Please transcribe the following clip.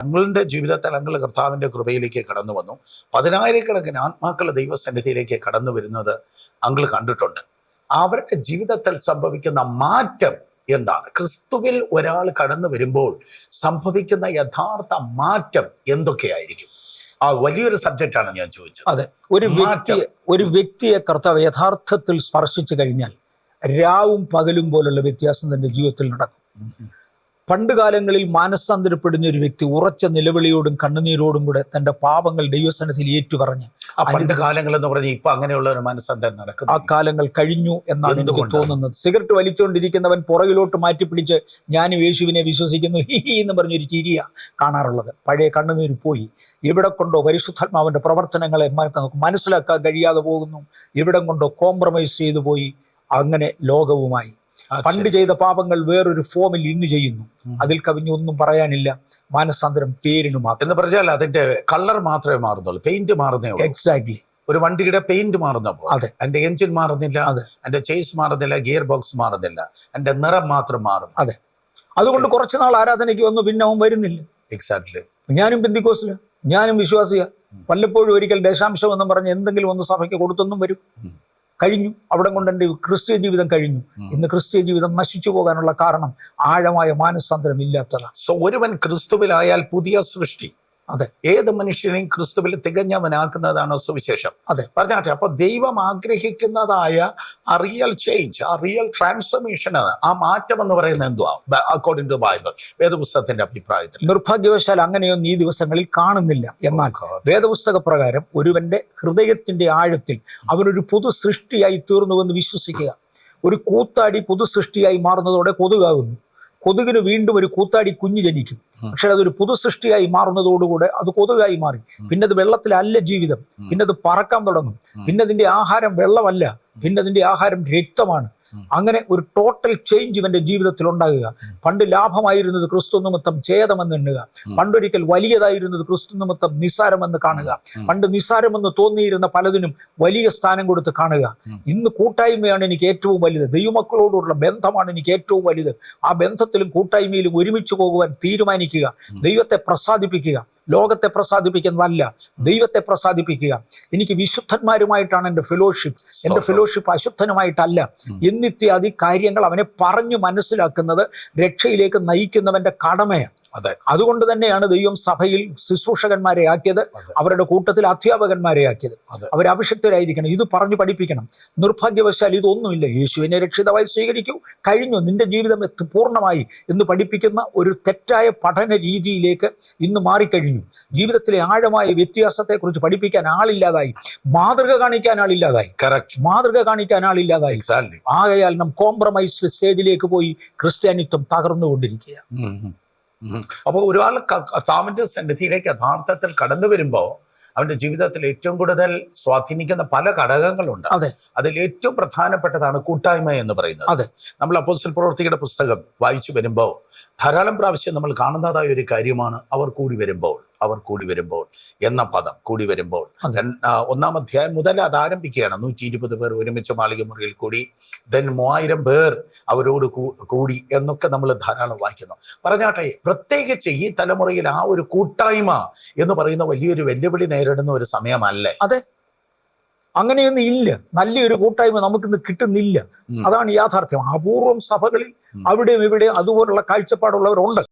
ഞങ്ങളുടെ ജീവിതത്തിൽ ഞങ്ങൾ കർത്താവിൻ്റെ കൃപയിലേക്ക് കടന്നു വന്നു. പതിനായിരക്കണക്കിന് ആത്മാക്കൾ ദൈവസന്നിധിയിലേക്ക് കടന്നു വരുന്നത് അങ്ങൾ കണ്ടിട്ടുണ്ട്. അവരുടെ ജീവിതത്തിൽ സംഭവിക്കുന്ന മാറ്റം എന്താണ്? ക്രിസ്തുവിൽ ഒരാൾ കടന്നു വരുമ്പോൾ സംഭവിക്കുന്ന യഥാർത്ഥ മാറ്റം എന്തൊക്കെയായിരിക്കും? ആ വലിയൊരു സബ്ജക്റ്റാണ് ഞാൻ ചോദിച്ചത്. അതെ, ഒരു വ്യക്തിയെ കർത്താവ് യഥാർത്ഥത്തിൽ സ്പർശിച്ചു കഴിഞ്ഞാൽ രാവും പകലും പോലുള്ള വ്യത്യാസം തന്റെ ജീവിതത്തിൽ നടക്കും. പണ്ട് കാലങ്ങളിൽ മാനസാന്തരപ്പെടുന്ന ഒരു വ്യക്തി ഉറച്ച നിലവിളിയോടും കണ്ണുനീരോടും കൂടെ തന്റെ പാപങ്ങൾ ദൈവസന്നിധിയിൽ ഏറ്റുപറഞ്ഞ്, പണ്ട് കാലങ്ങൾ എന്ന് പറഞ്ഞാൽ ഇപ്പൊ അങ്ങനെയുള്ള ഒരു മാനസാന്തരം നടക്കും. ആ കാലങ്ങൾ കഴിഞ്ഞു എന്നാണ് എനിക്ക് തോന്നുന്നത്. സിഗരറ്റ് വലിച്ചുകൊണ്ടിരിക്കുന്നവൻ പുറകിലോട്ട് മാറ്റിപ്പിടിച്ച് ഞാനും യേശുവിനെ വിശ്വസിക്കുന്നു ഹി എന്ന് പറഞ്ഞൊരു ചിരിയ കാണാറുള്ളത്. പഴയ കണ്ണുനീര് പോയി. ഇവിടെ കൊണ്ടോ പരിശുദ്ധാത്മാവിന്റെ പ്രവർത്തനങ്ങളെ മനസ്സിലാക്കാൻ കഴിയാതെ പോകുന്നു. ഇവിടം കൊണ്ടോ കോംപ്രമൈസ് ചെയ്തു പോയി. അങ്ങനെ ലോകവുമായി പണ്ട് ചെയ്ത പാപങ്ങൾ വേറൊരു ഫോമിൽ ഇന്ന് ചെയ്യുന്നു. അതിൽ കവിഞ്ഞ് ഒന്നും പറയാനില്ല. മാനസാന്തരം പേരിന് മാത്രം എന്ന് പറഞ്ഞാൽ അതിന്റെ കളർ മാത്രമേ മാറുന്നുള്ളൂ, പെയിന്റ് മാറുന്നേ ഉള്ളൂ. എക്സാക്ട്ലി. ഒരു വണ്ടിയുടെ പെയിന്റ് മാറുന്നപ്പോൾ അതെ, എന്റെ എഞ്ചിൻ മാറുന്നില്ല, എന്റെ ചേസ് മാറുന്നില്ല, ഗിയർ ബോക്സ് മാറുന്നില്ല, എന്റെ നിറം മാത്രം മാറും. അതെ, അതുകൊണ്ട് കുറച്ചുനാൾ ആരാധനയ്ക്ക് വന്നു, പിന്നെ അവൻ വരുന്നില്ല. എക്സാക്ട്ലി. ഞാനും പെന്തിക്കോസില, ഞാനും വിശ്വാസിയ. വല്ലപ്പോഴും ഒരിക്കൽ ദശാംശം എന്നും പറഞ്ഞ് എന്തെങ്കിലും ഒന്ന് സഭയ്ക്ക് കൊടുത്തൊന്നും വരും. കഴിഞ്ഞു. അവിടെ കൊണ്ട് എൻ്റെ ക്രിസ്തീയ ജീവിതം കഴിഞ്ഞു. ഇന്ന് ക്രിസ്തീയ ജീവിതം നശിച്ചു പോകാനുള്ള കാരണം ആഴമായ മാനസാന്തരം ഇല്ലാത്തതാണ്. സോ ഒരുവൻ ക്രിസ്തുവിലായാൽ പുതിയ സൃഷ്ടി. അതെ, ഏത് മനുഷ്യനെയും ക്രിസ്തുവിൽ തികഞ്ഞവനാക്കുന്നതാണ് സുവിശേഷം. അതെ, പറഞ്ഞാട്ടെ. അപ്പൊ ദൈവം ആഗ്രഹിക്കുന്നതായ ആ റിയൽ ചേഞ്ച്, ആ റിയൽ ട്രാൻസ്ഫോർമേഷൻ, ആ മാറ്റം എന്ന് പറയുന്നത് എന്തുവാ അക്കോർഡിംഗ് ടു ബൈബിൾ, വേദപുസ്തകത്തിന്റെ അഭിപ്രായത്തിൽ? നിർഭാഗ്യവശാൽ അങ്ങനെയൊന്നും ഈ ദിവസങ്ങളിൽ കാണുന്നില്ല. എന്നാൽ വേദപുസ്തക പ്രകാരം ഒരുവന്റെ ഹൃദയത്തിന്റെ ആഴത്തിൽ അവനൊരു പുതു സൃഷ്ടിയായി തീർന്നുവെന്ന് വിശ്വസിക്കുക. ഒരു കൂത്താടി പുതു സൃഷ്ടിയായി മാറുന്നതോടെ കൊതുകാകുന്നു. കൊതുകിന് വീണ്ടും ഒരു കൂത്താടി കുഞ്ഞ് ജനിക്കും. പക്ഷെ അതൊരു പുതു സൃഷ്ടിയായി മാറുന്നതോടുകൂടെ അത് കൊതുകായി മാറി. പിന്നെ അത് വെള്ളത്തിലല്ല ജീവിതം. പിന്നെ അത് പറക്കാൻ തുടങ്ങും. പിന്നെ അതിന്റെ ആഹാരം വെള്ളമല്ല, പിന്നെ അതിന്റെ ആഹാരം രക്തമാണ്. അങ്ങനെ ഒരു ടോട്ടൽ ചേഞ്ച് ഇവന്റെ ജീവിതത്തിൽ ഉണ്ടാകുക. പണ്ട് ലാഭമായിരുന്നത് ക്രിസ്തു നിമിത്തം ഛേദമെന്ന് എണ്ണുക. പണ്ടൊരിക്കൽ വലിയതായിരുന്നത് ക്രിസ്തു നിമിത്തം നിസ്സാരമെന്ന് കാണുക. പണ്ട് നിസ്സാരമെന്ന് തോന്നിയിരുന്ന പലതിനും വലിയ സ്ഥാനം കൊടുത്ത് കാണുക. ഇന്ന് കൂട്ടായ്മയാണ് എനിക്ക് ഏറ്റവും വലുത്. ദൈവമക്കളോടുള്ള ബന്ധമാണ് എനിക്ക് ഏറ്റവും വലുത്. ആ ബന്ധത്തിലും കൂട്ടായ്മയിലും ഒരുമിച്ച് പോകുവാൻ തീരുമാനിക്കുക. ദൈവത്തെ പ്രസാദിപ്പിക്കുക. ലോകത്തെ പ്രസാദിപ്പിക്കുന്നതല്ല, ദൈവത്തെ പ്രസാദിപ്പിക്കുക. എനിക്ക് വിശുദ്ധന്മാരുമായിട്ടാണ് എൻ്റെ ഫെലോഷിപ്പ്. എൻ്റെ ഫെലോഷിപ്പ് അശുദ്ധനുമായിട്ടല്ല. എന്നിത്യാദി കാര്യങ്ങൾ അവനെ പറഞ്ഞു മനസ്സിലാക്കുന്നത് രക്ഷയിലേക്ക് നയിക്കുന്നവന്റെ കടമയാണ്. അതെ, അതുകൊണ്ട് തന്നെയാണ് ദൈവം സഭയിൽ ശുശ്രൂഷകന്മാരെ ആക്കിയത്, അവരുടെ കൂട്ടത്തിൽ അധ്യാപകന്മാരെ ആക്കിയത്. അവർ അഭിഷിക്തരായിരിക്കണം, ഇത് പറഞ്ഞു പഠിപ്പിക്കണം. നിർഭാഗ്യവശാൽ ഇതൊന്നുമില്ല. യേശുവിനെ രക്ഷിതാവായി സ്വീകരിക്കൂ, കഴിഞ്ഞു, നിന്റെ ജീവിതം പൂർണ്ണമായി എന്ന് പഠിപ്പിക്കുന്ന ഒരു തെറ്റായ പഠന രീതിയിലേക്ക് ഇന്ന് മാറിക്കഴിഞ്ഞു. ജീവിതത്തിലെ ആഴമായ വ്യത്യാസത്തെക്കുറിച്ച് പഠിപ്പിക്കാൻ ആളില്ലാതായി, മാതൃക കാണിക്കാൻ ആളില്ലാതായി. മാതൃക കാണിക്കാൻ ആളില്ലാതായി. ആകയാൽ നാം കോംപ്രമൈസ്ഡ് സ്റ്റേജിലേക്ക് പോയി ക്രിസ്ത്യാനിത്വം തകർന്നുകൊണ്ടിരിക്കുക. അപ്പോൾ ഒരാൾ കർത്താവിന്റെ സന്നിധിയിലേക്ക് യഥാർത്ഥത്തിൽ കടന്നു വരുമ്പോൾ അവന്റെ ജീവിതത്തിൽ ഏറ്റവും കൂടുതൽ സ്വാധീനിക്കുന്ന പല ഘടകങ്ങളുണ്ട്. അതിൽ ഏറ്റവും പ്രധാനപ്പെട്ടതാണ് കൂട്ടായ്മ എന്ന് പറയുന്നത്. നമ്മൾ അപ്പോസ്തല പ്രവൃത്തിയുടെ പുസ്തകം വായിച്ചു വരുമ്പോൾ ധാരാളം പ്രാവശ്യം നമ്മൾ കാണുന്നതായ ഒരു കാര്യമാണ് അവർ കൂടി വരുമ്പോൾ എന്ന പദം. കൂടി വരുമ്പോൾ 1-ാം അധ്യായം മുതൽ അത് ആരംഭിക്കുകയാണ്. 120 പേർ ഒരുമിച്ച് മാളിക മുറിയിൽ കൂടി, ദെൻ 3000 പേർ അവരോട് കൂടി എന്നൊക്കെ നമ്മൾ ധാരാളം വായിക്കുന്നു. പറഞ്ഞാട്ടെ, പ്രത്യേകിച്ച് ഈ തലമുറയിൽ ആ ഒരു കൂട്ടായ്മ എന്ന് പറയുന്ന വലിയൊരു വെല്ലുവിളി നേരിടുന്ന ഒരു സമയമല്ലേ? അതെ, അങ്ങനെയൊന്നും ഇല്ല. നല്ലൊരു കൂട്ടായ്മ നമുക്കിന്ന് കിട്ടുന്നില്ല. അതാണ് യാഥാർത്ഥ്യം. അപൂർവം സഭകളിൽ അവിടെയും ഇവിടെയും അതുപോലുള്ള കാഴ്ചപ്പാടുള്ളവരുണ്ട്.